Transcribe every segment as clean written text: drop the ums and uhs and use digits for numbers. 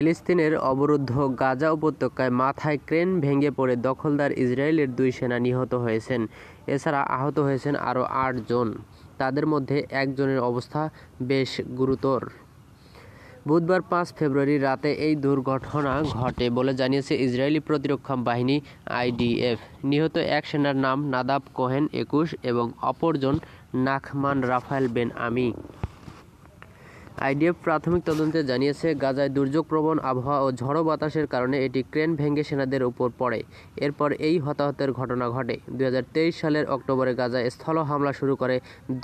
ফিলিস্তিনের অবরুদ্ধ গাজা উপত্যকায় মাথায় ক্রেন ভেঙে পড়ে দখলদার ইসরায়েলের 2 সেনা নিহত হয়েছেন। এছাড়া আহত হয়েছেন আরও 8 জন। তাদের মধ্যে একজনের অবস্থা বেশ গুরুতর। বুধবার 5 ফেব্রুয়ারি রাতে এই দুর্ঘটনা ঘটে বলে জানিয়েছে ইসরায়েলি প্রতিরক্ষা বাহিনী IDF। নিহত এক সেনার নাম নাদাব কোহেন 21 এবং অপরজন নাখমান রাফায়েল বেন আমি। IDF প্রাথমিক তদন্তে জানিয়েছে, গাজায় দুর্যোগপ্রবণ আবহাওয়া ও ঝড়ো বাতাসের কারণে এটি ক্রেন ভেঙে সেনাদের উপর পড়ে। এরপর এই হতাহতের ঘটনা ঘটে। 2023 সালের অক্টোবরে গাজায় স্থল হামলা শুরু করে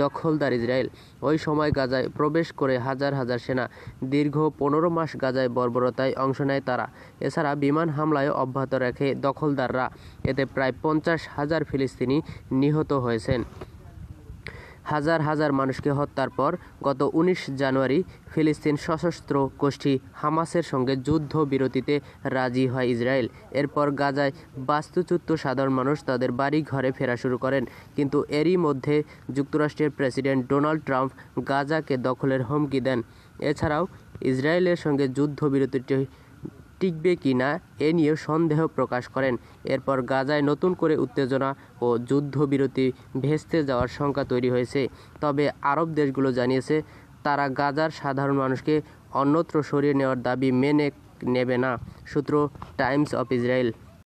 দখলদার ইসরায়েল। ওই সময় গাজায় প্রবেশ করে হাজার হাজার সেনা। দীর্ঘ 15 মাস গাজায় বর্বরতায় অংশ নেয় তারা। এছাড়া বিমান হামলায়ও অব্যাহত রাখে দখলদাররা। এতে প্রায় 50,000 ফিলিস্তিনি নিহত হয়েছেন। হাজার হাজার মানুষকে হত্যার পর গত 19 জানুয়ারি ফিলিস্তিন সশস্ত্র গোষ্ঠী হামাসের সঙ্গে যুদ্ধবিরতিতে রাজি হয় ইসরায়েল। এরপর গাজায় বাস্তুচ্যুত সাধারণ মানুষ তাদের বাড়ি ঘরে ফেরা শুরু করেন। কিন্তু এরই মধ্যে যুক্তরাষ্ট্রের প্রেসিডেন্ট ডোনাল্ড ট্রাম্প গাজাকে দখলের হুমকি দেন। এছাড়াও ইসরায়েলের সঙ্গে যুদ্ধবিরতিটি টিকবে কিনা এ নিয়ে সন্দেহ প্রকাশ করেন। এরপর গাজায় নতুন করে উত্তেজনা ও যুদ্ধবিরতি ভেস্তে যাওয়ার শঙ্কা তৈরি হয়েছে। তবে আরব দেশগুলো জানিয়েছে, তারা গাজার সাধারণ মানুষকে অন্যত্র সরিয়ে নেওয়ার দাবি মেনে নেবে না। সূত্র টাইমস অফ ইসরায়েল।